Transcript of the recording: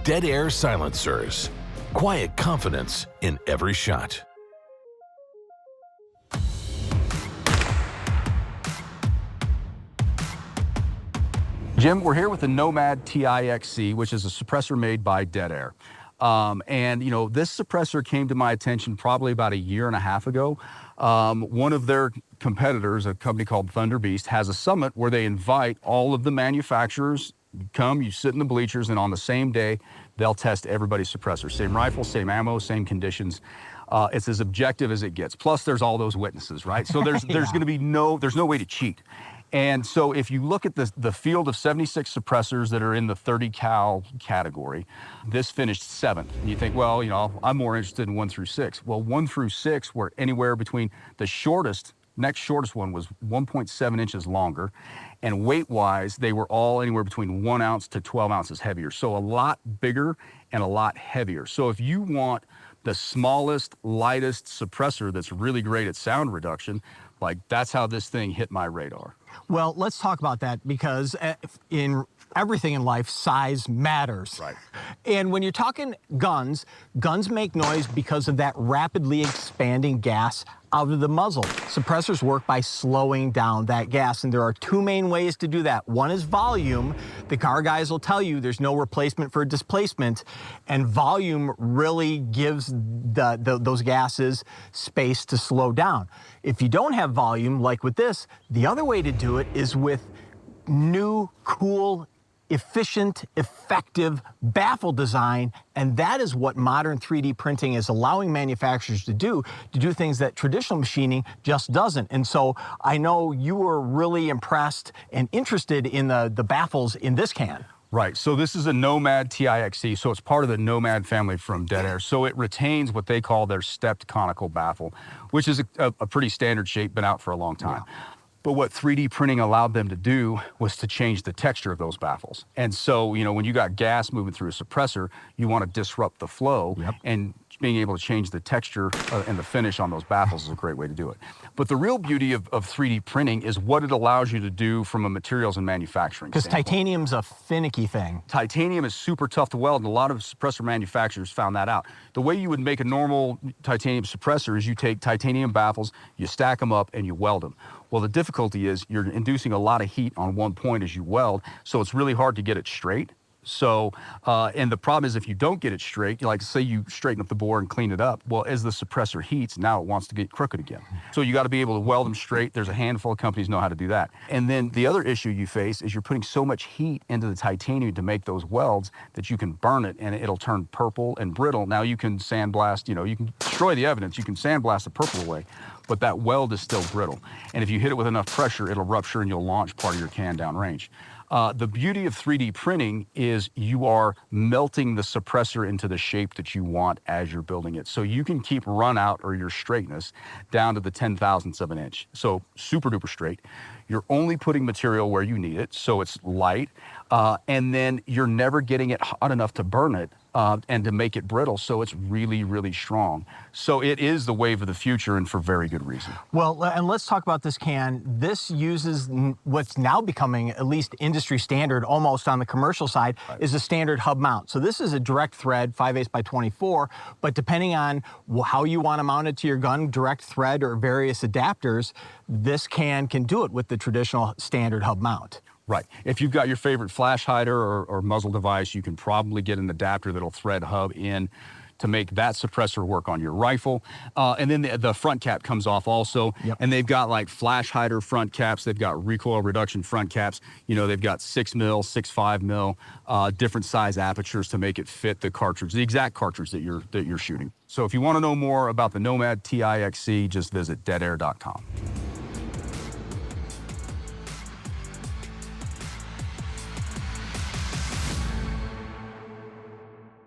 Dead Air Silencers. Quiet confidence in every shot. Jim, we're here with the Nomad TIXC, which is a suppressor made by Dead Air. And you know, this suppressor came to my attention probably about a year and a half ago. One of their competitors, a company called Thunder Beast, has a summit where they invite all of the manufacturers. You come, you sit in the bleachers, and on the same day, they'll test everybody's suppressor. Same rifle, same ammo, same conditions. It's as objective as it gets. Plus, there's all those witnesses, right? So there's going to be no way to cheat. And so if you look at the field of 76 suppressors that are in the 30 cal category, this finished 7th. And you think, well, you know, I'm more interested in 1 through 6. Well, 1 through 6 were anywhere between the next shortest one was 1.7 inches longer. And weight-wise, they were all anywhere between 1 ounce to 12 ounces heavier. So a lot bigger and a lot heavier. So if you want the smallest, lightest suppressor that's really great at sound reduction, like that's how this thing hit my radar. Well, let's talk about that, because in everything in life, size matters. Right. And when you're talking guns make noise because of that rapidly expanding gas out of the muzzle. Suppressors work by slowing down that gas, and there are 2 main ways to do that. One is volume. The car guys will tell you there's no replacement for displacement, and volume really gives those gases space to slow down. If you don't have volume, like with this, the other way to do it is with new, cool, efficient, effective baffle design, and that is what modern 3D printing is allowing manufacturers to do things that traditional machining just doesn't. And so I know you were really impressed and interested in the baffles in this can. Right, so this is a Nomad TIXC, so it's part of the Nomad family from Dead Air. So it retains what they call their stepped conical baffle, which is a pretty standard shape, been out for a long time. Yeah. But what 3D printing allowed them to do was to change the texture of those baffles. And so, you know, when you got gas moving through a suppressor, you want to disrupt the flow. Yep. And being able to change the texture and the finish on those baffles is a great way to do it. But the real beauty of 3D printing is what it allows you to do from a materials and manufacturing standpoint. Because titanium's a finicky thing. Titanium is super tough to weld, and a lot of suppressor manufacturers found that out. The way you would make a normal titanium suppressor is you take titanium baffles, you stack them up, and you weld them. Well, the difficulty is you're inducing a lot of heat on one point as you weld, so it's really hard to get it straight. So, and the problem is if you don't get it straight, like say you straighten up the bore and clean it up, well, as the suppressor heats, now it wants to get crooked again. So you got to be able to weld them straight. There's a handful of companies know how to do that. And then the other issue you face is you're putting so much heat into the titanium to make those welds that you can burn it and it'll turn purple and brittle. Now you can sandblast, you know, you can destroy the evidence, you can sandblast the purple away, but that weld is still brittle. And if you hit it with enough pressure, it'll rupture and you'll launch part of your can downrange. The beauty of 3D printing is you are melting the suppressor into the shape that you want as you're building it. So you can keep run out or your straightness down to the 10,000ths of an inch. So super duper straight. You're only putting material where you need it, so it's light. And then you're never getting it hot enough to burn it and to make it brittle, so it's really, really strong. So it is the wave of the future, and for very good reason. Well, and let's talk about this can. This uses what's now becoming at least industry standard, almost on the commercial side, right, is a standard hub mount. So this is a direct thread, 5/8 by 24, but depending on how you want to mount it to your gun, direct thread or various adapters, this can do it with the traditional standard hub mount. Right. If you've got your favorite flash hider or muzzle device, you can probably get an adapter that'll thread hub in to make that suppressor work on your rifle. And then the front cap comes off also. Yep. And they've got like flash hider front caps. They've got recoil reduction front caps. You know, they've got 6 mil, 6.5 mil, different size apertures to make it fit the cartridge, the exact cartridge that you're shooting. So if you want to know more about the Nomad TIXC, just visit deadair.com.